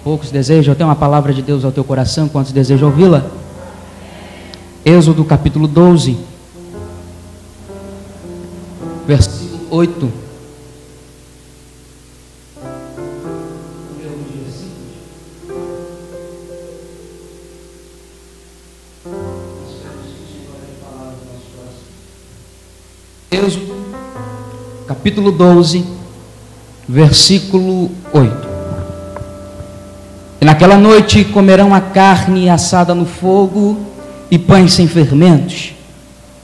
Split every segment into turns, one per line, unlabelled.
Poucos desejam ter uma palavra de Deus ao teu coração, quantos desejam ouvi-la? Êxodo capítulo 12, versículo 8. Êxodo capítulo 12, versículo 8. E naquela noite comerão a carne assada no fogo e pães sem fermentos,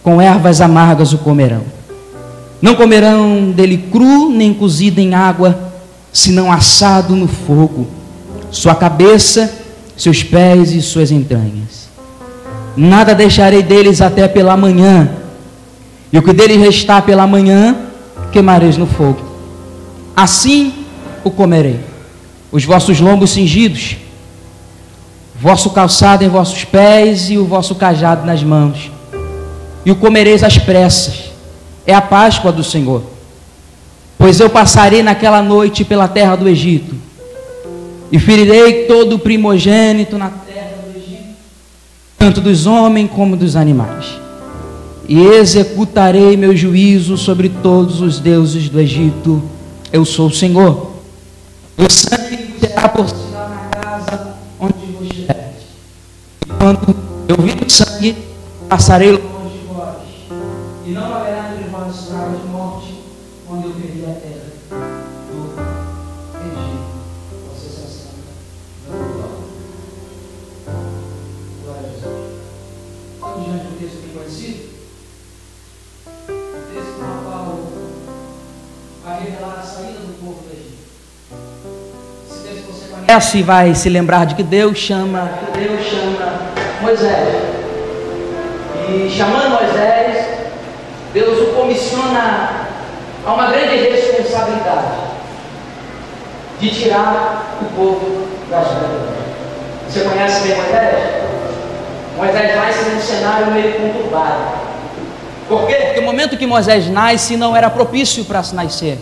com ervas amargas o comerão. Não comerão dele cru, nem cozido em água, senão assado no fogo, sua cabeça, seus pés e suas entranhas. Nada deixarei deles até pela manhã, e o que dele restar pela manhã, queimareis no fogo. Assim o comerei. Os vossos lombos cingidos, vosso calçado em vossos pés e o vosso cajado nas mãos, e o comereis às pressas. É a Páscoa do Senhor. Pois eu passarei naquela noite pela terra do Egito, e ferirei todo o primogênito na terra do Egito, tanto dos homens como dos animais, e executarei meu juízo sobre todos os deuses do Egito. Eu sou o Senhor. O sangue será por sinal na casa onde vos estiveres. E quando eu vir o sangue, passarei longe de vós, e não haverá entre vós praga de morte, quando eu ferir a terra do Egito. Você se assenta da glória. Glória a Jesus. Estamos diante de um texto bem conhecido, o texto no qual vai revelar a saída do povo do Egito. Esse vai se lembrar de que Deus chama Moisés, e chamando Moisés, Deus o comissiona a uma grande responsabilidade de tirar o povo da escravidão. Você conhece bem Moisés? Moisés nasce num cenário meio conturbado. Por quê? Porque o momento que Moisés nasce não era propício para se nascer,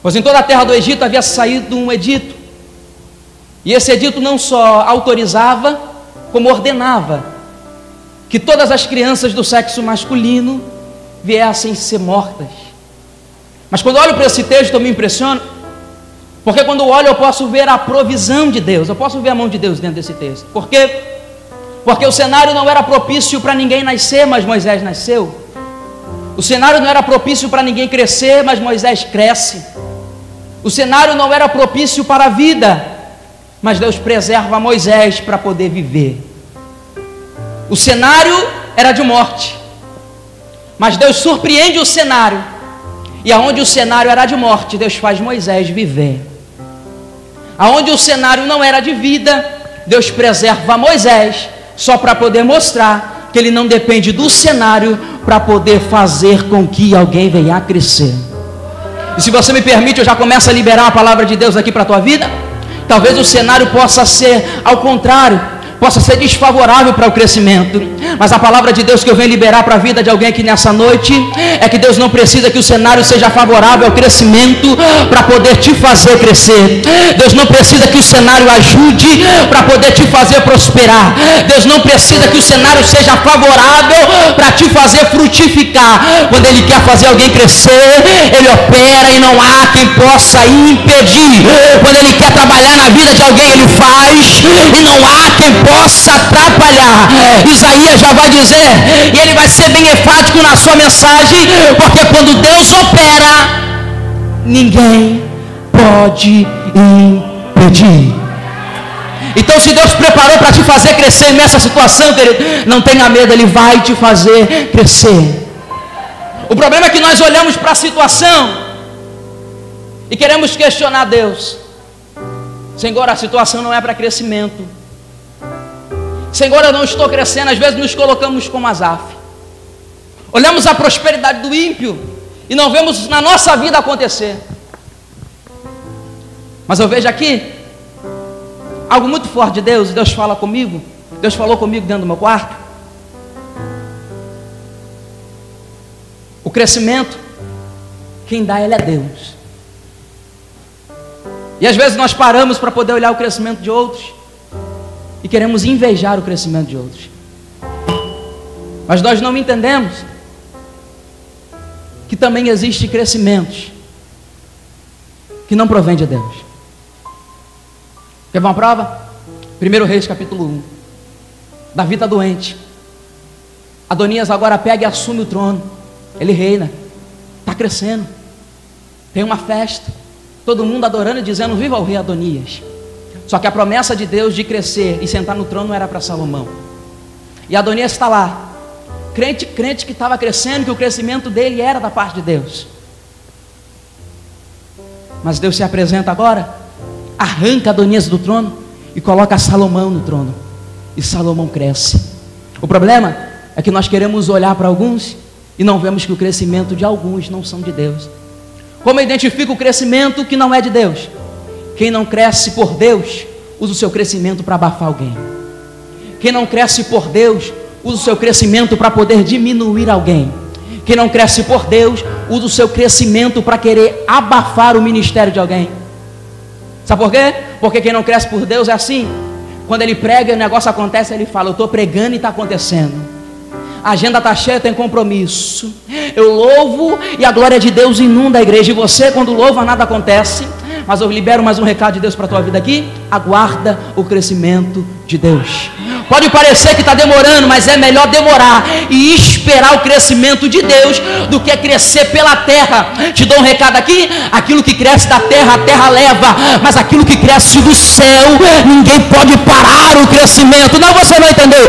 pois em toda a terra do Egito havia saído um edito. E esse edito não só autorizava, como ordenava que todas as crianças do sexo masculino viessem ser mortas. Mas quando eu olho para esse texto eu me impressiono, porque quando eu olho eu posso ver a provisão de Deus, eu posso ver a mão de Deus dentro desse texto. Por quê? Porque o cenário não era propício para ninguém nascer, mas Moisés nasceu. O cenário não era propício para ninguém crescer, mas Moisés cresce. O cenário não era propício para a vida, mas Deus preserva Moisés para poder viver. O cenário era de morte, mas Deus surpreende o cenário, e aonde o cenário era de morte, Deus faz Moisés viver. Aonde o cenário não era de vida, Deus preserva Moisés, só para poder mostrar que ele não depende do cenário para poder fazer com que alguém venha a crescer. E se você me permite, eu já começo a liberar a palavra de Deus aqui para a tua vida. Talvez o cenário possa ser ao contrário, possa ser desfavorável para o crescimento, mas a palavra de Deus que eu venho liberar para a vida de alguém aqui nessa noite é que Deus não precisa que o cenário seja favorável ao crescimento para poder te fazer crescer. Deus não precisa que o cenário ajude para poder te fazer prosperar. Deus não precisa que o cenário seja favorável para te fazer frutificar. Quando Ele quer fazer alguém crescer, Ele opera e não há quem possa impedir. Quando Ele quer trabalhar na vida de alguém, Ele faz e não há quem possa atrapalhar. Isaías já vai dizer, e ele vai ser bem enfático na sua mensagem, porque quando Deus opera, ninguém pode impedir. Então, se Deus preparou para te fazer crescer nessa situação, querido, não tenha medo, Ele vai te fazer crescer. O problema é que nós olhamos para a situação e queremos questionar Deus. Senhor, a situação não é para crescimento. Senhor, eu não estou crescendo. Às vezes nos colocamos como Asaf. Olhamos a prosperidade do ímpio e não vemos na nossa vida acontecer. Mas eu vejo aqui algo muito forte de Deus. Deus fala comigo. Deus falou comigo dentro do meu quarto. O crescimento, quem dá Ele é Deus. E às vezes nós paramos para poder olhar o crescimento de outros e queremos invejar o crescimento de outros. Mas nós não entendemos que também existem crescimentos que não provém de Deus. Quer ver uma prova? 1 Reis capítulo 1. Davi está doente. Adonias agora pega e assume o trono. Ele reina. Está crescendo. Tem uma festa. Todo mundo adorando e dizendo: viva o rei Adonias. Só que a promessa de Deus de crescer e sentar no trono era para Salomão. E Adonias está lá, crente que estava crescendo, que o crescimento dele era da parte de Deus. Mas Deus se apresenta agora, arranca Adonias do trono e coloca Salomão no trono. E Salomão cresce. O problema é que nós queremos olhar para alguns e não vemos que o crescimento de alguns não são de Deus. Como eu identifico o crescimento que não é de Deus? Quem não cresce por Deus, usa o seu crescimento para abafar alguém. Quem não cresce por Deus, usa o seu crescimento para poder diminuir alguém. Quem não cresce por Deus, usa o seu crescimento para querer abafar o ministério de alguém. Sabe por quê? Porque quem não cresce por Deus é assim. Quando ele prega e o negócio acontece, ele fala: eu estou pregando e está acontecendo. A agenda está cheia, tem compromisso. Eu louvo e a glória de Deus inunda a igreja. E você, quando louva, nada acontece. Mas eu libero mais um recado de Deus para a tua vida aqui. Aguarda o crescimento de Deus. Pode parecer que está demorando, mas é melhor demorar e esperar o crescimento de Deus do que crescer pela terra. Te dou um recado aqui: aquilo que cresce da terra, a terra leva, mas aquilo que cresce do céu, ninguém pode parar o crescimento. Não, você não entendeu?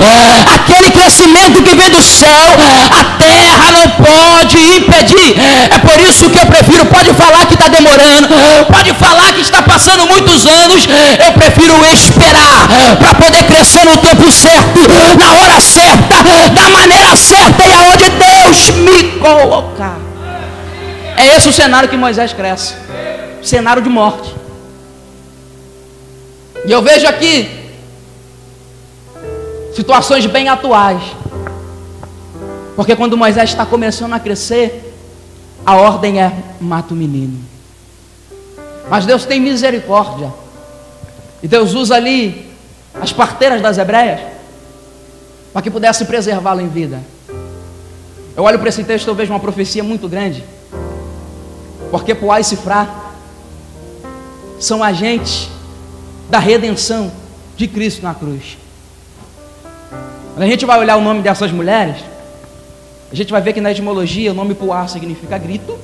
Aquele crescimento que vem do céu, a terra não pode impedir. É por isso que eu prefiro, pode falar que está demorando, pode falar que está passando muitos anos, eu prefiro esperar para poder crescer no tempo certo, na hora certa, da maneira certa e aonde Deus me colocar. É esse o cenário que Moisés cresce, cenário de morte. E eu vejo aqui situações bem atuais, porque quando Moisés está começando a crescer, a ordem é: mata o menino. Mas Deus tem misericórdia, e Deus usa ali as parteiras das hebreias para que pudesse preservá-lo em vida. Eu olho para esse texto e eu vejo uma profecia muito grande, porque Poá e Sifrá são agentes da redenção de Cristo na cruz. Quando a gente vai olhar o nome dessas mulheres, a gente vai ver que na etimologia o nome Poá significa grito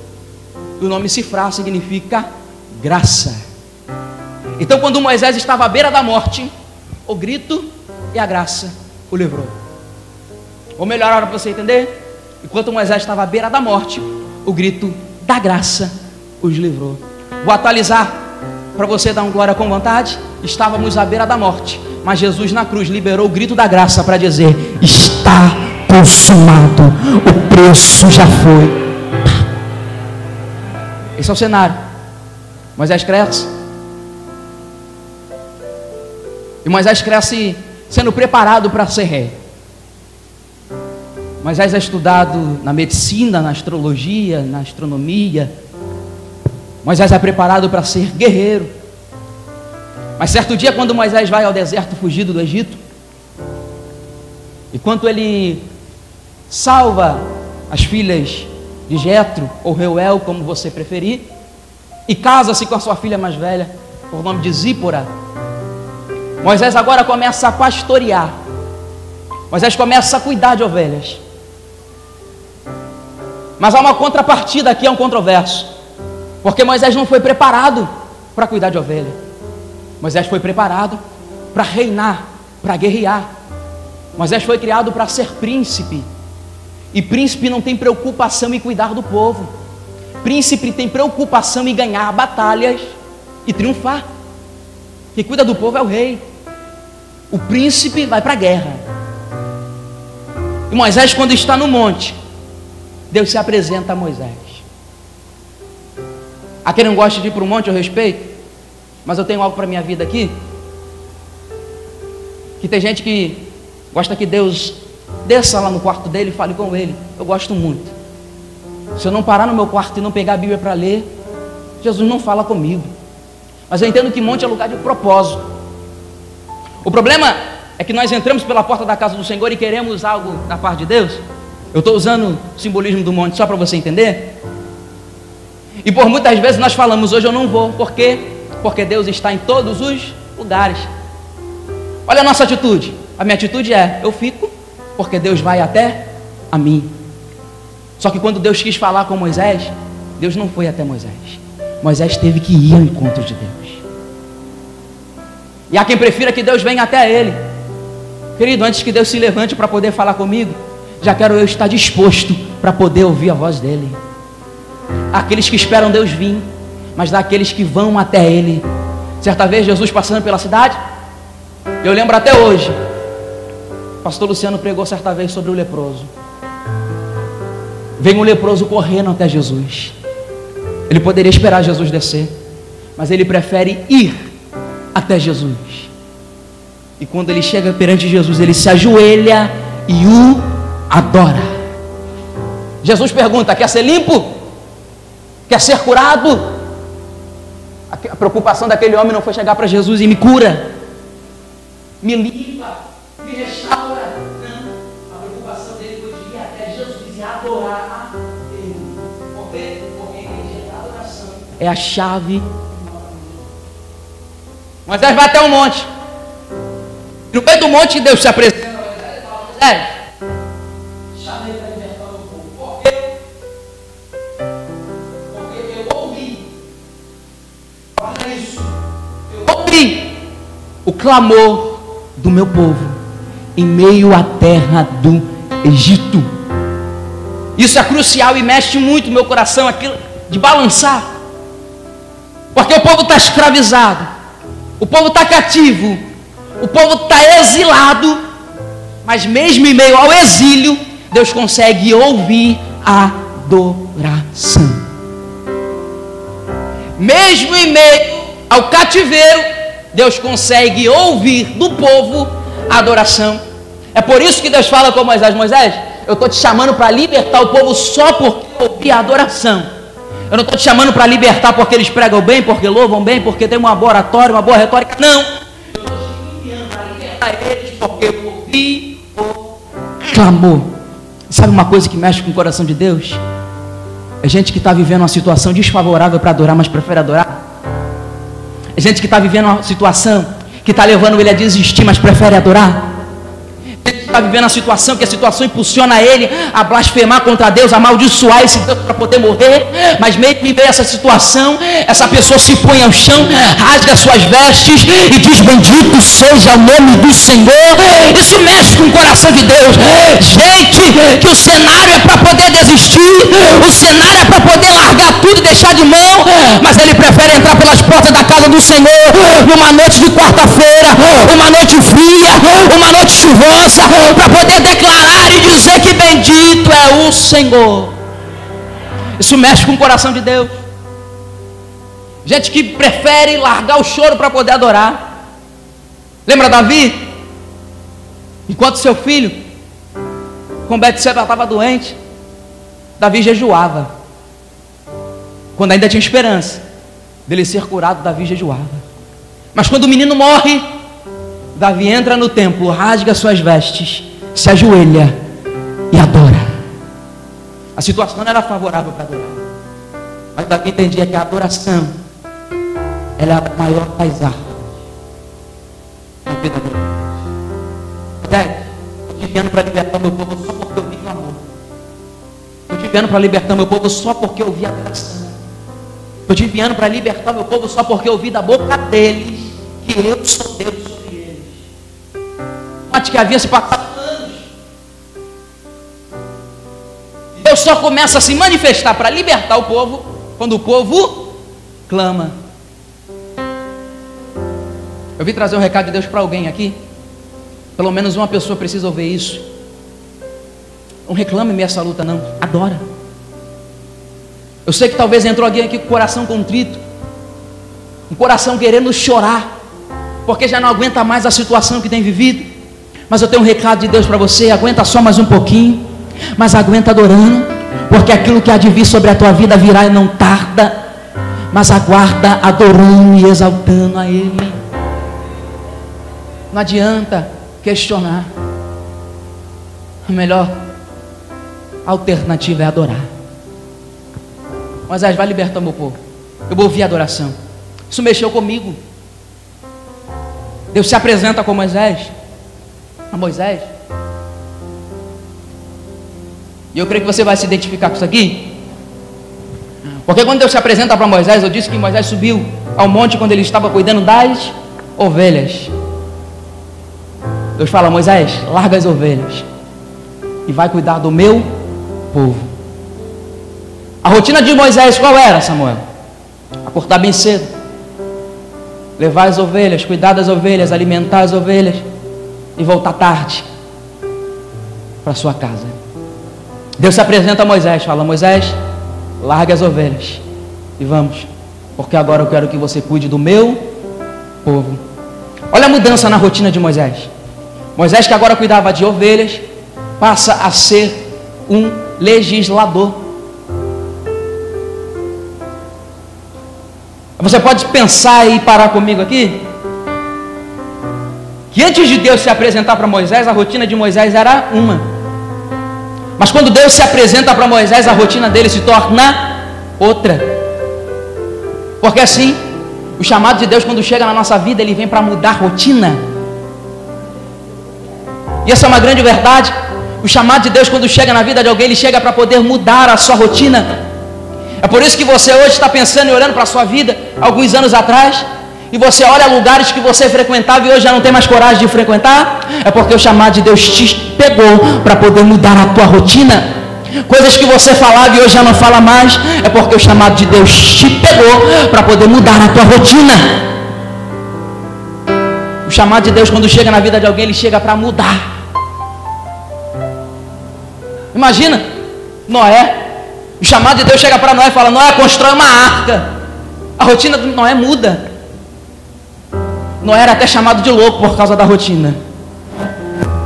e o nome Sifrá significa graça. Então, quando Moisés estava à beira da morte, o grito e a graça o livrou. Ou melhor, para você entender, enquanto Moisés estava à beira da morte, o grito da graça os livrou. Vou atualizar para você dar um glória com vontade. Estávamos à beira da morte, mas Jesus na cruz liberou o grito da graça para dizer: está consumado, o preço já foi. Esse é o cenário. Moisés cresce, e Moisés cresce sendo preparado para ser rei. Moisés é estudado na medicina, na astrologia, na astronomia. Moisés é preparado para ser guerreiro. Mas certo dia, quando Moisés vai ao deserto fugido do Egito, enquanto ele salva as filhas de Jetro, ou Reuel, como você preferir, e casa-se com a sua filha mais velha, por nome de Zípora, Moisés agora começa a pastorear. Moisés começa a cuidar de ovelhas. Mas há uma contrapartida aqui, é um controverso, porque Moisés não foi preparado para cuidar de ovelha. Moisés foi preparado para reinar, para guerrear. Moisés foi criado para ser príncipe, e príncipe não tem preocupação em cuidar do povo. Príncipe tem preocupação em ganhar batalhas e triunfar. Quem cuida do povo é o rei. O príncipe vai para a guerra. E Moisés, quando está no monte, Deus se apresenta a Moisés. A quem não gosta de ir para o monte, eu respeito, mas eu tenho algo para a minha vida aqui, que tem gente que gosta que Deus desça lá no quarto dele e fale com ele. Eu gosto muito. Se eu não parar no meu quarto e não pegar a Bíblia para ler, Jesus não fala comigo. Mas eu entendo que monte é lugar de propósito. O problema é que nós entramos pela porta da casa do Senhor e queremos algo da parte de Deus. Eu estou usando o simbolismo do monte só para você entender. E por muitas vezes nós falamos, hoje eu não vou. Por quê? Porque Deus está em todos os lugares. Olha a nossa atitude. A minha atitude é, eu fico, porque Deus vai até a mim. Só que quando Deus quis falar com Moisés, Deus não foi até Moisés. Moisés teve que ir ao encontro de Deus. E há quem prefira que Deus venha até ele. Querido, antes que Deus se levante para poder falar comigo, já quero eu estar disposto para poder ouvir a voz dele. Aqueles que esperam Deus vir, mas daqueles que vão até ele. Certa vez Jesus passando pela cidade, eu lembro até hoje, o pastor Luciano pregou certa vez sobre o leproso. Vem um leproso correndo até Jesus. Ele poderia esperar Jesus descer, mas ele prefere ir até Jesus. E quando ele chega perante Jesus, ele se ajoelha e o adora. Jesus pergunta, quer ser limpo? Quer ser curado? A preocupação daquele homem não foi chegar para Jesus e me cura, me limpa, me restaura. Não, a preocupação dele foi de ir até Jesus e adorar a Deus. Porque a adoração é a chave. Moisés vai até um monte. No meio do monte, Deus se apresenta a Moisés e fala, Moisés, chama ele para libertar o povo. Por quê? Porque eu ouvi. Olha isso. Eu ouvi o clamor do meu povo em meio à terra do Egito. Isso é crucial e mexe muito no meu coração, aquilo de balançar. Porque o povo está escravizado, o povo está cativo, o povo está exilado, mas mesmo em meio ao exílio, Deus consegue ouvir a adoração. Mesmo em meio ao cativeiro, Deus consegue ouvir do povo a adoração. É por isso que Deus fala com Moisés, Moisés, eu estou te chamando para libertar o povo só porque eu ouvi a adoração. Eu não estou te chamando para libertar porque eles pregam bem, porque louvam bem, porque tem uma boa oratória, uma boa retórica. Não. Eu estou te enviando para libertar eles porque eu ouvi o clamor. Sabe uma coisa que mexe com o coração de Deus? É gente que está vivendo uma situação desfavorável para adorar, mas prefere adorar. É gente que está vivendo uma situação que está levando ele a desistir, mas prefere adorar. Está vivendo a situação que a situação impulsiona ele a blasfemar contra Deus, a amaldiçoar esse Deus para poder morrer, mas meio que vê essa situação, essa pessoa se põe ao chão, rasga suas vestes e diz, bendito seja o nome do Senhor. Isso mexe com o coração de Deus. Gente, que o cenário é para poder desistir, o cenário é para poder largar tudo e deixar de mão, mas ele prefere entrar pelas portas da casa do Senhor numa noite de quarta-feira, uma noite fria, uma noite chuvosa, para poder declarar e dizer que bendito é o Senhor. Isso mexe com o coração de Deus. Gente que prefere largar o choro para poder adorar. Lembra Davi? Enquanto seu filho com Betseba estava doente, Davi jejuava. Quando ainda tinha esperança dele ser curado, Davi jejuava. Mas quando o menino morre, Davi entra no templo, rasga suas vestes, se ajoelha e adora. A situação não era favorável para adorar, mas Davi entendia que a adoração ela é a maior das armas na vida dele. Estou te enviando para libertar meu povo só porque eu vi clamor. Estou te enviando para libertar meu povo só porque eu vi adoração. Estou te enviando para libertar meu povo só porque eu vi da boca deles que eu sou Deus sobre eles. Antes que havia se passado anos, Deus só começa a se manifestar para libertar o povo quando o povo clama. Eu vim trazer um recado de Deus para alguém aqui. Pelo menos uma pessoa precisa ouvir isso. Não reclame essa luta não, adora. Eu sei que talvez entrou alguém aqui com o coração contrito, um coração querendo chorar, porque já não aguenta mais a situação que tem vivido. Mas eu tenho um recado de Deus para você. Aguenta só mais um pouquinho, mas aguenta adorando, porque aquilo que há de vir sobre a tua vida virá e não tarda. mas aguarda adorando e exaltando a Ele. Não adianta questionar. A melhor alternativa é adorar. Moisés, vai libertar o meu povo. Eu vou ouvir a adoração. Isso mexeu comigo. Deus se apresenta com Moisés, a Moisés. E eu creio que você vai se identificar com isso aqui. Porque quando Deus se apresenta para Moisés, eu disse que Moisés subiu ao monte quando ele estava cuidando das ovelhas. Deus fala: Moisés, larga as ovelhas e vai cuidar do meu povo. A rotina de Moisés qual era, Samuel? Acordar bem cedo, levar as ovelhas, cuidar das ovelhas, alimentar as ovelhas e voltar tarde para sua casa. Deus se apresenta a Moisés, fala: Moisés, larga as ovelhas e vamos, porque agora eu quero que você cuide do meu povo. Olha a mudança na rotina de Moisés. Moisés, que agora cuidava de ovelhas, passa a ser um legislador. Você pode pensar e parar comigo aqui, que antes de Deus se apresentar para Moisés, a rotina de Moisés era uma, mas quando Deus se apresenta para Moisés, a rotina dele se torna outra. Porque assim, o chamado de Deus, quando chega na nossa vida, ele vem para mudar a rotina. E essa é uma grande verdade. O chamado de Deus, quando chega na vida de alguém, ele chega para poder mudar a sua rotina. É por isso que você hoje está pensando e olhando para a sua vida, alguns anos atrás, e você olha lugares que você frequentava e hoje já não tem mais coragem de frequentar. É porque o chamado de Deus te pegou para poder mudar a tua rotina. Coisas que você falava e hoje já não fala mais, é porque o chamado de Deus te pegou para poder mudar a tua rotina. O chamado de Deus, quando chega na vida de alguém, ele chega para mudar. Imagina Noé. O chamado de Deus chega para Noé e fala: Noé, constrói uma arca. A rotina de Noé muda. Noé era até chamado de louco por causa da rotina,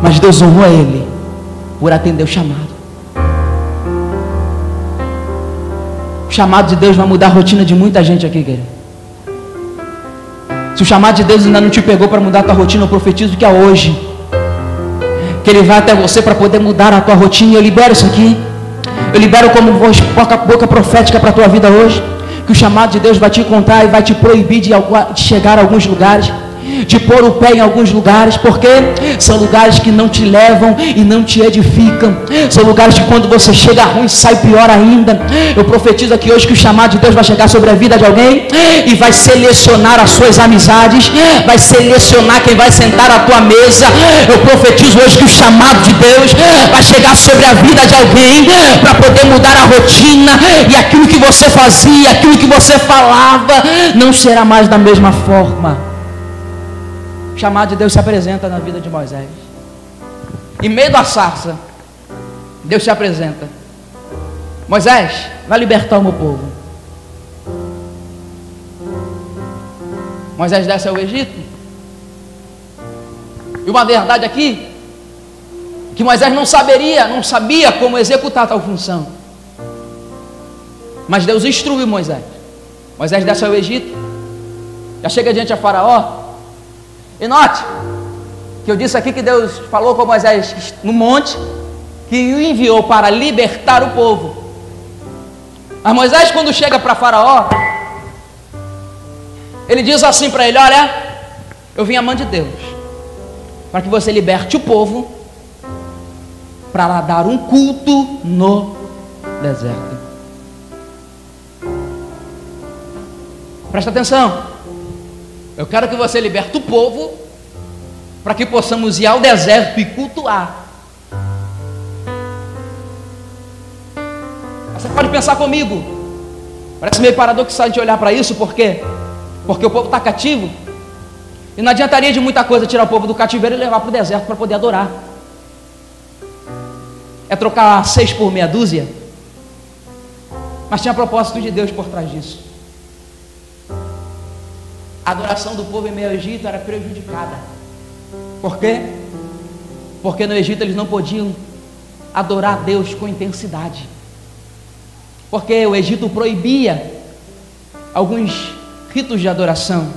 mas Deus honrou ele por atender o chamado. O chamado de Deus vai mudar a rotina de muita gente aqui, querido. Se o chamado de Deus ainda não te pegou para mudar a tua rotina, eu profetizo que é hoje, que Ele vai até você para poder mudar a tua rotina. E eu libero isso aqui. Eu libero como voz, boca profética para a tua vida hoje, que o chamado de Deus vai te encontrar e vai te proibir de chegar a alguns lugares, de pôr o pé em alguns lugares, porque são lugares que não te levam e não te edificam, são lugares que quando você chega ruim, sai pior ainda. Eu profetizo aqui hoje que o chamado de Deus vai chegar sobre a vida de alguém e vai selecionar as suas amizades, vai selecionar quem vai sentar à tua mesa. Eu profetizo hoje que o chamado de Deus vai chegar sobre a vida de alguém para poder mudar a rotina, e aquilo que você fazia, aquilo que você falava, não será mais da mesma forma. O chamado de Deus se apresenta na vida de Moisés. Em meio da sarça, Deus se apresenta: Moisés, vai libertar o meu povo. Moisés desce ao Egito. E uma verdade aqui, que Moisés não sabia como executar tal função. Mas Deus instruiu Moisés. Moisés desce ao Egito, já chega diante a Faraó. E note que eu disse aqui que Deus falou com Moisés no monte, que o enviou para libertar o povo. Mas Moisés, quando chega para Faraó, ele diz assim para ele: olha, eu vim a mão de Deus para que você liberte o povo para lá dar um culto no deserto. Presta atenção. Eu quero que você liberte o povo para que possamos ir ao deserto e cultuar. Você pode pensar comigo, parece meio paradoxal de olhar para isso, por quê? Porque o povo está cativo, e não adiantaria de muita coisa tirar o povo do cativeiro e levar para o deserto para poder adorar. É trocar 6 por meia dúzia. Mas tinha propósito de Deus por trás disso. A adoração do povo em meio ao Egito era prejudicada. Por quê? Porque no Egito eles não podiam adorar a Deus com intensidade. Porque o Egito proibia alguns ritos de adoração.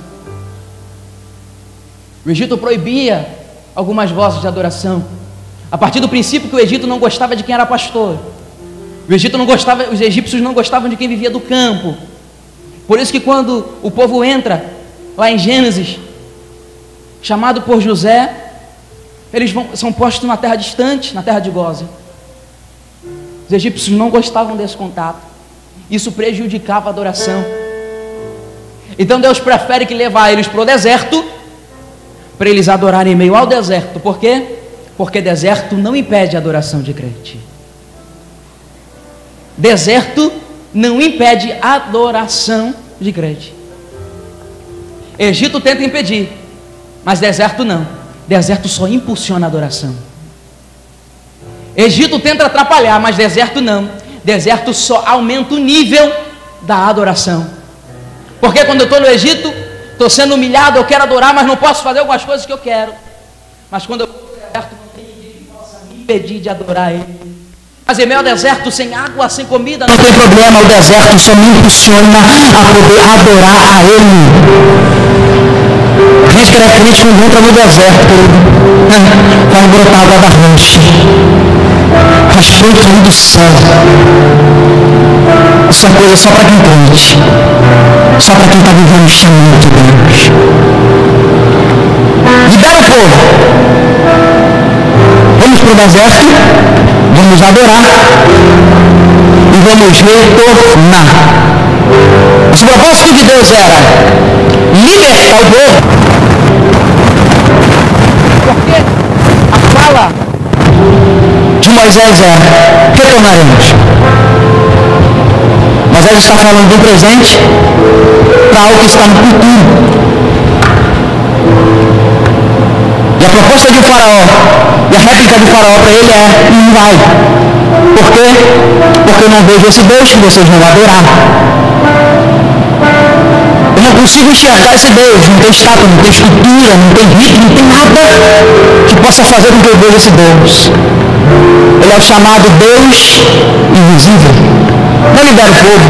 O Egito proibia algumas vozes de adoração, a partir do princípio que o Egito não gostava de quem era pastor. Os egípcios não gostavam de quem vivia do campo. Por isso que quando o povo entra lá em Gênesis, chamado por José, eles são postos numa terra distante, na terra de Gósen. Os egípcios não gostavam desse contato. Isso prejudicava a adoração. Então Deus prefere que levar eles para o deserto, para eles adorarem em meio ao deserto. Por quê? Porque deserto não impede a adoração de crente. Deserto não impede a adoração de crente. Egito tenta impedir, mas deserto não. Deserto só impulsiona a adoração. Egito tenta atrapalhar, mas deserto não. Deserto só aumenta o nível da adoração. Porque quando eu estou no Egito, estou sendo humilhado, eu quero adorar, mas não posso fazer algumas coisas que eu quero. Mas quando eu estou no deserto, não tem ninguém que possa me impedir de adorar Ele. Mas em meio ao deserto, sem água, sem comida, não tem problema. O deserto só me impulsiona a poder adorar a Ele. A gente que era crente não entra no deserto, querido. Faz brotar água da rocha. Faz fruto do céu. Isso é coisa só para quem crente. Só para quem está vivendo o chamado de Deus. Libera o povo. Vamos para o deserto, vamos adorar e vamos retornar. Mas o propósito de Deus era libertar o povo. Porque a fala de Moisés é: retornaremos. Moisés está falando do presente para algo que está no futuro. E a proposta de Faraó e a réplica de Faraó para ele é: não vai. Por quê? Porque eu não vejo esse Deus que vocês vão adorar. Eu não consigo enxergar esse Deus. Não tem estátua, não tem escultura, não tem rito, não tem nada que possa fazer com que eu veja esse Deus. Ele é o chamado Deus invisível. Não libera o povo.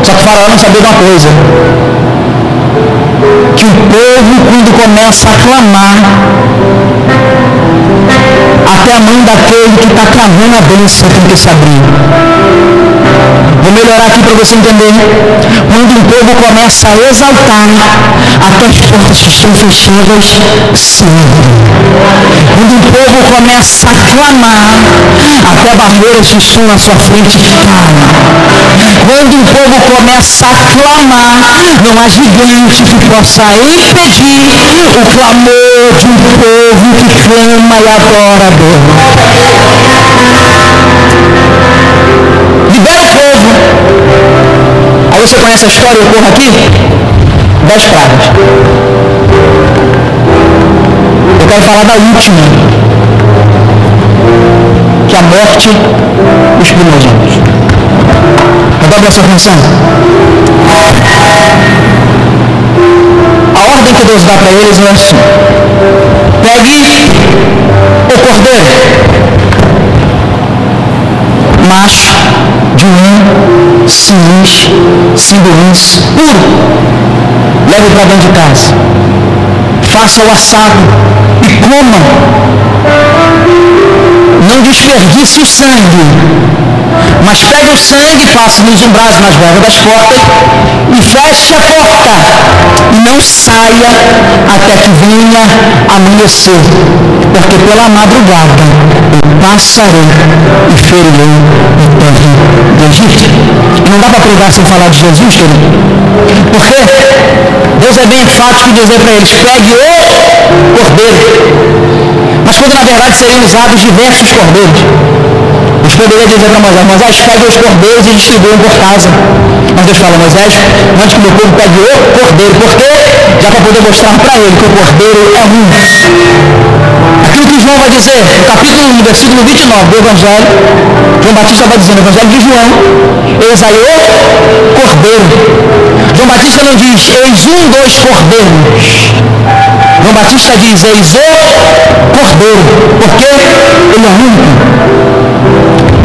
Só que Faraó não sabia de uma coisa: que o povo, quando começa a clamar, até a mão daquele que está clamando a bênção tem que se abrir. Vou melhorar aqui para você entender. Quando o povo começa a exaltar, até as portas que estão fechadas se abrem. Quando o povo começa a clamar, até barreiras que estão na sua frente caem. Quando o povo começa a clamar, não há gigante que possa impedir o clamor de um povo que clama e adora a Deus. Libera o povo. Aí você conhece a história, eu corro aqui? 10 pragas. Eu quero falar da última, que é a morte dos primogênitos. Dobra a sua atenção. A ordem que Deus dá para eles é assim: pegue o cordeiro macho de sinis, simbolins, puro, leve para dentro de casa, faça o assado e coma. Não desperdice o sangue, mas pegue o sangue, passe nos umbrais, nas bordas das portas e feche a porta e não saia até que venha amanhecer, porque pela madrugada eu passarei e ferirei o terra do Egito. Não dá para pregar sem falar de Jesus, querido, porque Deus é bem enfático em dizer para eles: pegue o cordeiro. Mas quando na verdade seriam usados diversos cordeiros. Deus poderia dizer para Moisés: Moisés, pegue os cordeiros e distribuam por casa. Mas Deus fala: Moisés, antes que meu povo pegue o cordeiro. Por quê? Já para poder mostrar para ele que o cordeiro é um. Aquilo que João vai dizer no capítulo 1, versículo 29 do Evangelho, João Batista vai dizer no Evangelho de João: eis aí o cordeiro. João Batista não diz: eis um dos cordeiros. João Batista diz: eis o cordeiro, porque ele é único.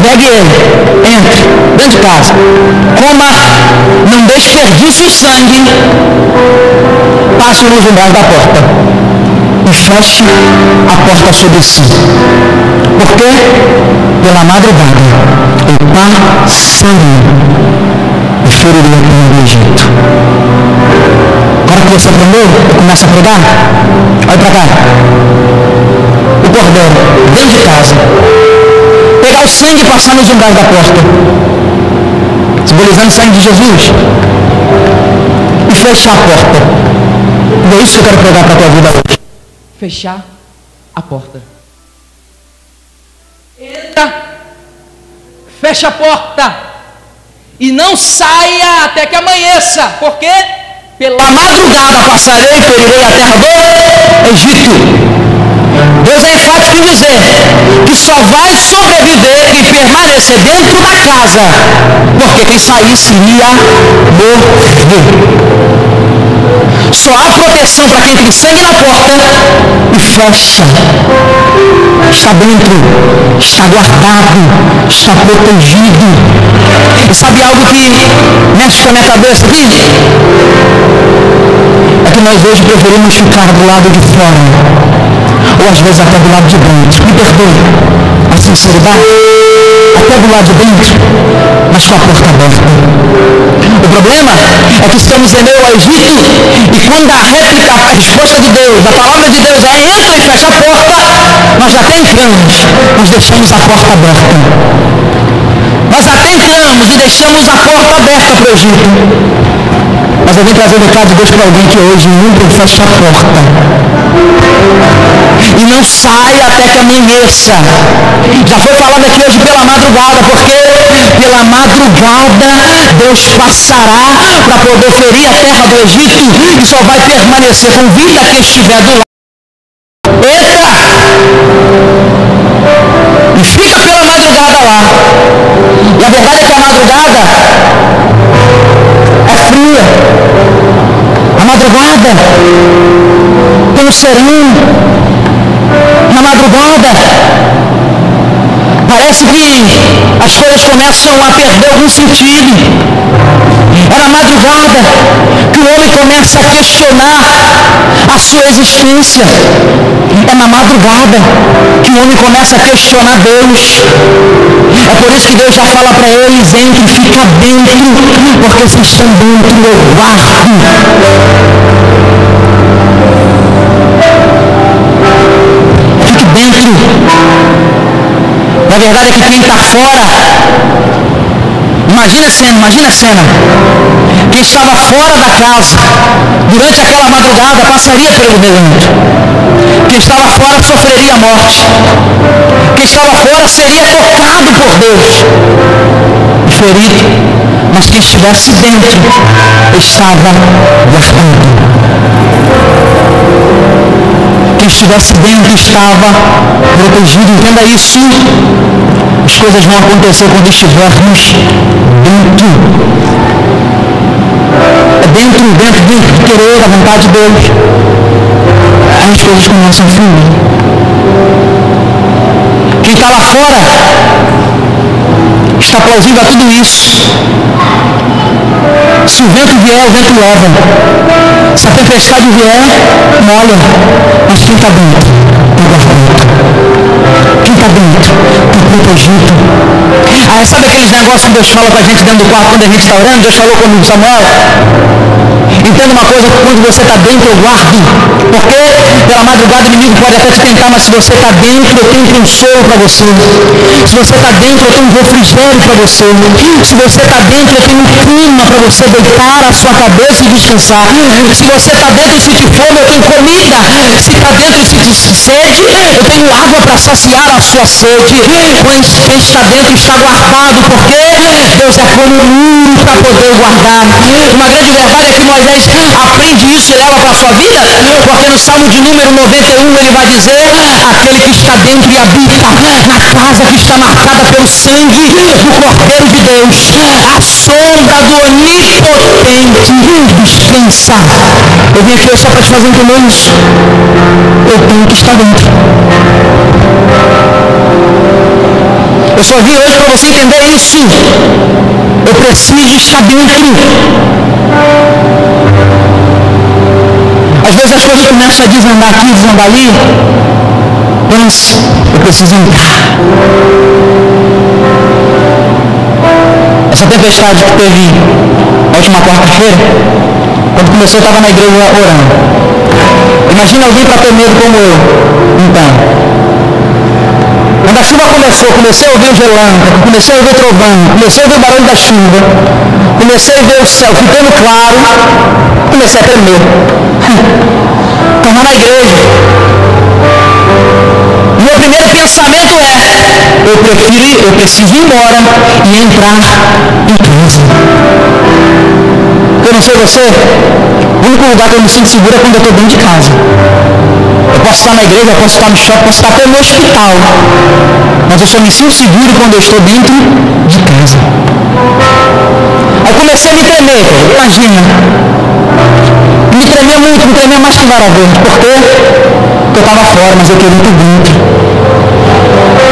pegue ele, entre, dentro de casa, coma, não desperdice o sangue, passe nos umbrais da porta e feche a porta sobre si. Por quê? Pela madrugada eu passaria e feriria o povo do Egito. Agora que você aprendeu, eu começo a pregar. Olha para cá. O cordeiro, dentro de casa, pegar o sangue e passar nos umbrais da porta, simbolizando o sangue de Jesus, e fechar a porta. E é isso que eu quero pregar para a tua vida hoje.
Fechar a porta. Entra, fecha a porta e não saia até que amanheça. Por quê?
Pela madrugada passarei e ferirei a terra do Egito. Deus é enfático em dizer que só vai sobreviver e permanecer dentro da casa, porque quem saísse ia morrer. Só há proteção para quem tem sangue na porta e fecha. Está dentro, está guardado, está protegido. E sabe algo que mexe com a minha cabeça aqui? É que nós hoje preferimos ficar do lado de fora, ou às vezes até do lado de dentro. Me perdoe a sinceridade, até do lado de dentro, mas com a porta aberta. O problema é que estamos em meio ao Egito, e quando a réplica, a resposta de Deus, a palavra de Deus é entra e fecha a porta, nós até entramos, mas deixamos a porta aberta. Nós até entramos e deixamos a porta aberta para o Egito. Mas eu vim trazer o recado de Deus para alguém que hoje entra e fecha a porta. E não sai até que amanheça. Já foi falado aqui hoje pela madrugada, porque pela madrugada Deus passará para poder ferir a terra do Egito e só vai permanecer com vida quem estiver do lado. Entra! E fica pela madrugada lá. E a verdade é que a madrugada é fria. A madrugada tem um sereno. Na madrugada parece que as coisas começam a perder algum sentido. É na madrugada que o homem começa a questionar a sua existência. É na madrugada que o homem começa a questionar Deus. É por isso que Deus já fala para eles: entre e fica dentro, porque vocês estão dentro, eu guardo. Fique dentro. Na verdade é que quem está fora, imagina a cena. Quem estava fora da casa durante aquela madrugada passaria pelo relento. Quem estava fora sofreria a morte. Quem estava fora seria tocado por Deus, ferido. Mas quem estivesse dentro estava guardado. Quem estivesse dentro estava protegido. Entenda isso. As coisas vão acontecer quando estivermos dentro. É dentro de querer a vontade de Deus. Aí as coisas começam a fluir. Quem está lá fora está plausível a tudo isso. Se o vento vier, o vento leva. Se a tempestade vier, molha. Mas quem está dentro, está guardado. Quem está dentro, está protegido. Aí sabe aqueles negócios que Deus fala com a gente dentro do quarto quando a gente está orando? Deus falou comigo, Samuel. Entenda uma coisa, quando você está dentro, eu guardo. Porque pela madrugada o inimigo pode até te tentar, mas se você está dentro, eu tenho um consolo para você. Se você está dentro, eu tenho um refrigério para você. Se você está dentro, eu tenho um clima para você deitar a sua cabeça e descansar. Se você está dentro e sentir fome, eu tenho comida. Se está dentro e sentir sede, eu tenho água para saciar a sua sede. Quem está dentro está guardado, porque Deus é como um muro para poder guardar. Uma grande verdade é que Moisés aprende isso e leva para a sua vida, porque no Salmo de número 91 ele vai dizer: aquele que está dentro e habita na casa que está marcada pelo sangue do Cordeiro de Deus, a sombra do Onipotente descansa. Eu vim aqui só para te fazer entender isso. Eu tenho que estar dentro. Eu só vim hoje para você entender isso. Eu preciso estar dentro. Às vezes as coisas começam a desandar aqui, desandar ali. Pense, eu preciso entrar. Essa tempestade que teve na última quarta-feira, quando começou, eu estava na igreja orando. Imagina alguém para ter medo como eu. Então, quando a chuva começou, comecei a ouvir o relâmpago, comecei a ouvir o trovão, comecei a ouvir o barulho da chuva, comecei a ver o céu ficando claro, comecei a tremer. Estava na igreja. O meu primeiro pensamento eu preciso ir embora e entrar em casa. Eu não sei você, o único lugar que eu me sinto seguro é quando eu estou dentro de casa. Eu posso estar na igreja, eu posso estar no shopping, posso estar até no hospital, mas eu só me sinto seguro quando eu estou dentro de casa. Aí comecei a me tremer, imagina. Me tremia muito, me tremia mais que varavento. Por quê? Porque eu estava fora, mas eu queria ir dentro.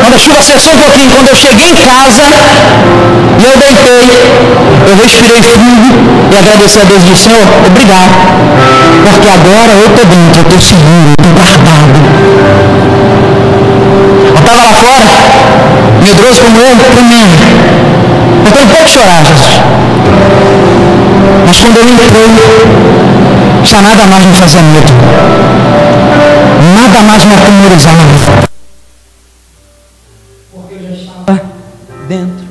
Quando a chuva cessou um pouquinho, quando eu cheguei em casa e eu deitei, eu respirei fundo e agradeci a Deus e disse: Senhor, obrigado, porque agora eu estou dentro, eu estou seguro, eu estou guardado. Eu estava lá fora, medroso como eu, tremendo. Eu tenho pouco chorar, Jesus. Mas quando eu entrei, já nada mais me fazia medo. Nada mais me atemorizava.
Porque eu já estava dentro.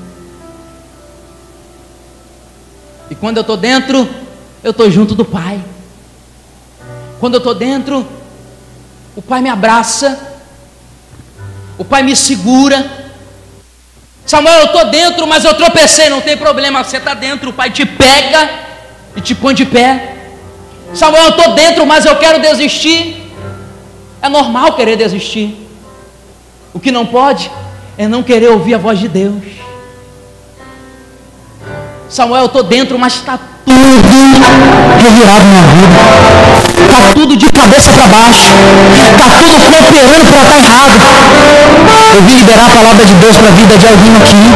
E quando eu estou dentro, eu estou junto do Pai. Quando eu estou dentro, o Pai me abraça, o Pai me segura. Samuel, eu estou dentro, mas eu tropecei, não tem problema, você está dentro, o Pai te pega e te põe de pé. Samuel, eu estou dentro, mas eu quero desistir. É normal querer desistir. O que não pode é não querer ouvir a voz de Deus. Samuel, eu estou dentro, mas está tudo revirado na vida. Está tudo de cabeça para baixo. Está tudo cooperando para estar errado. Eu vim liberar a palavra de Deus para a vida de alguém aqui.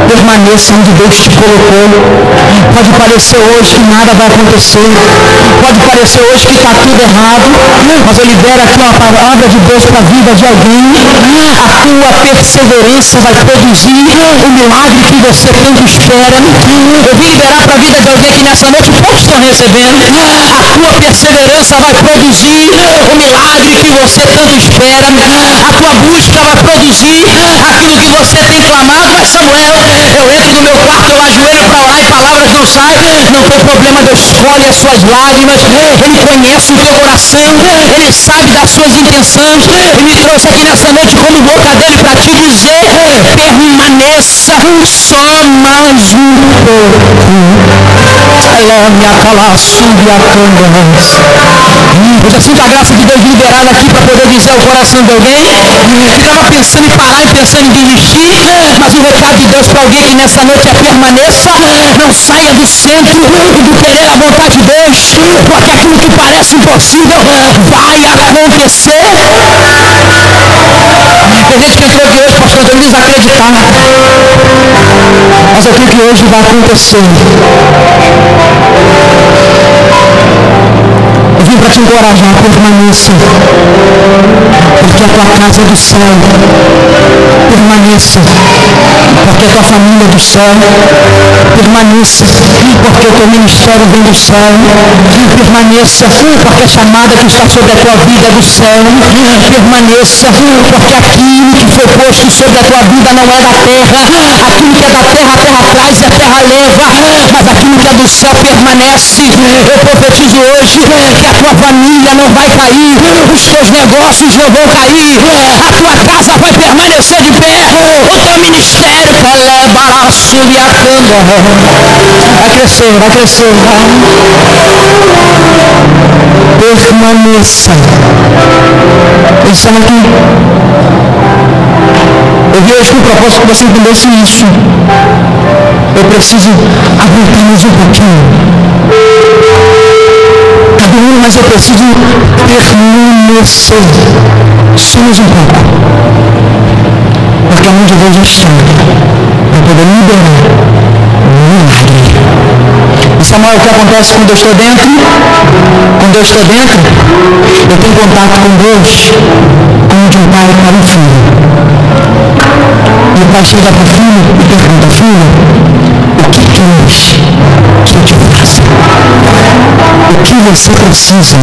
Permaneça onde Deus te colocou. Pode parecer hoje que nada vai acontecer. Pode parecer hoje que está tudo errado. Mas eu libero aqui uma palavra de Deus para a vida de alguém. A tua perseverança vai produzir o milagre que você tanto espera. Eu vim liberar para a vida de alguém que nessa noite poucos estão recebendo. A tua perseverança vai produzir o milagre que você tanto espera. A tua busca vai produzir aquilo que você tem clamado. Mas Samuel, eu entro no meu quarto, eu ajoelho para orar e palavras não saem. Não tem problema, Deus escolhe as suas lágrimas. Ele conhece o teu coração. Ele sabe das suas intenções. Ele me trouxe aqui nessa noite como boca dele para te dizer: permaneça só mais um pouco. Eu já sinto a graça de Deus liberada aqui para poder dizer ao coração de alguém que estava pensando em parar e pensando em desistir, mas o recado de Deus para alguém que nessa noite é: permaneça, não saia do centro do querer a vontade de Deus, porque aquilo que parece impossível vai acontecer. Tem gente que entrou aqui hoje, pastor, eu não acreditar, mas eu creio que hoje vai acontecer. Eu vim para te encorajar, permaneça, porque a tua casa é do céu. Permaneça, porque a tua família é do céu. Permaneça, porque o teu ministério vem do céu. Permaneça, porque a chamada que está sobre a tua vida é do céu. Permaneça, porque aquilo que foi posto sobre a tua vida não é da terra. Aquilo que é da terra, a terra traz e a terra leva. Mas aquilo que é do céu permanece. Eu profetizo hoje que a tua família não vai cair, os teus negócios não vão cair, a tua casa vai permanecer de pé, o teu ministério vai crescer, vai crescer. Permaneça. Eles estão aqui. Eu vi hoje com o propósito que você entendesse isso. Eu preciso aguentar mais um pouquinho. Mas eu preciso permanecer. Só mais um pouco.
porque a mão de Deus está para poder liberar o milagre. E Samuel, o que acontece quando eu estou dentro? Quando eu estou dentro, eu tenho contato com Deus, como de um pai para um filho. E o pai chega para o filho e pergunta: filho, o que queres que eu te faça? O que você precisa?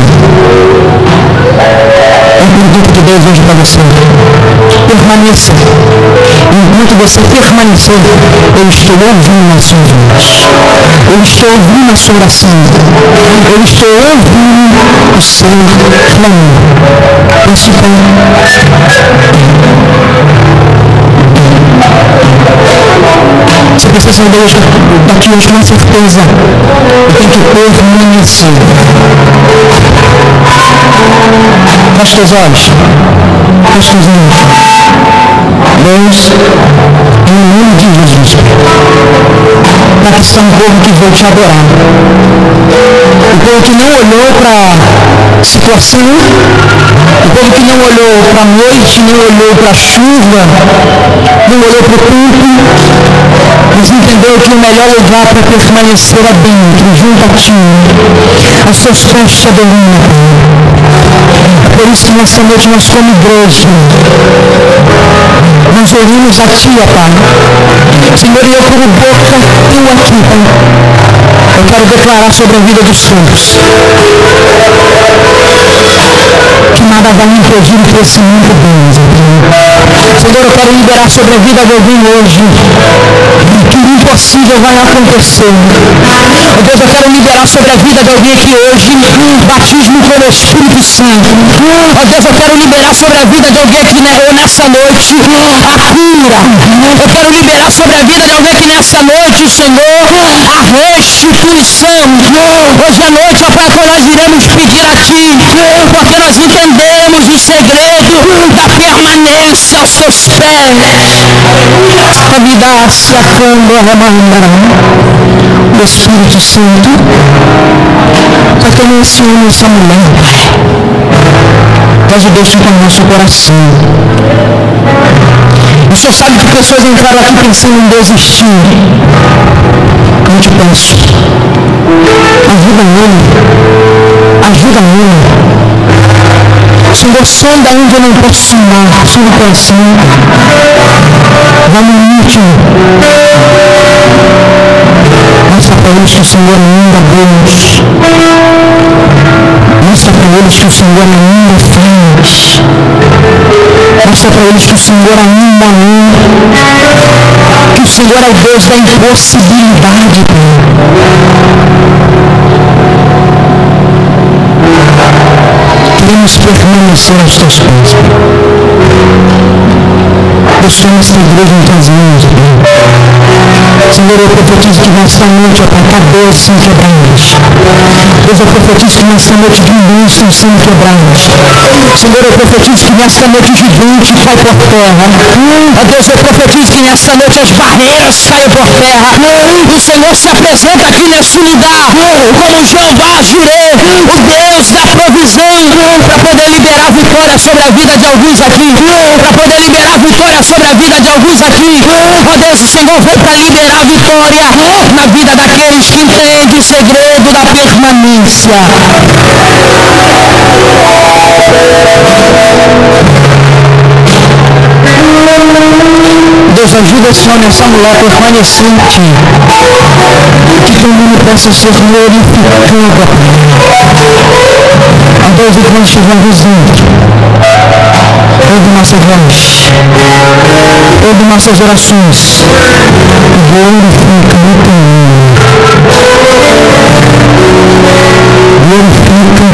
É um pergunta de Deus hoje para você. Permaneça. Enquanto você permanecer, eu estou ouvindo a sua voz. Eu estou ouvindo a sua oração. Eu estou ouvindo o seu clamor. Pense você precisa saber daqui hoje com certeza. Eu tenho que permanecer. Feche os olhos. Feche os olhos. Deus, em nome de Jesus, para que está um povo que veio te adorar. O povo que não olhou para a situação, o povo que não olhou para a noite, não olhou para a chuva, não olhou para o tempo, mas entendeu que o melhor lugar para permanecer é dentro, junto a ti, aos seus pés te adorando. Por isso que nessa noite nós, como igreja, nós ouvimos a ti, ó Pai. Senhor, eu como boca tua aqui, Pai, eu quero declarar sobre a vida dos santos que nada vai impedir o crescimento deles. Senhor, eu quero liberar sobre a vida de alguém hoje que o impossível vai acontecer. Deus, eu quero liberar sobre a vida de alguém aqui hoje batismo pelo Espírito Santo. Deus, eu quero liberar sobre a vida de alguém aqui nessa noite a cura. Eu quero liberar sobre a vida de alguém aqui nessa noite, Senhor, a restituição. Hoje à noite, ó Pai, que nós iremos pedir a Ti, porque nós entendemos o segredo da permanência aos Teus pés. Convidar-se a fundo a remandar o Espírito Santo. Toca nesse homem, essa mulher, Pai. Traz o Deus que está no nosso coração. O Senhor sabe que pessoas entraram aqui pensando em desistir. Eu te peço, ajuda ele. Ajuda ele. Senhor, sonda onde eu não posso sondar. Sonda o coração. Vá no íntimo. Mostra para eles que o Senhor ainda é Deus. Mostra para eles que o Senhor ainda faz. Mostra para eles que o Senhor ainda é. Que o Senhor é o Deus da impossibilidade. Queremos permanecer aos teus pés. Deus, toma esta igreja em tuas mãos. Senhor, eu profetizo que nesta noite, ó Pai, cabeças são quebradas. Deus, eu profetizo que nesta noite bênçãos são quebradas. Senhor, eu profetizo que nesta noite o gigante cai por terra. Ó Deus, eu profetizo que nesta noite as barreiras caem por terra. O Senhor se apresenta aqui neste lugar como Jeová Jireh, o Deus da provisão, para poder liberar vitória sobre a vida de alguns aqui, para poder liberar vitória sobre a vida de alguns aqui. Ó Deus, o Senhor veio para liberar vitória na vida daqueles que entendem o segredo da permanência. Deus, ajuda esse homem, essa mulher a permanecer em ti. Que teu nome possa ser glorificado. A Deus, enquanto estivermos juntos, ouve nossa voz, ouve nossas orações, glorifica o teu nome. Glorifica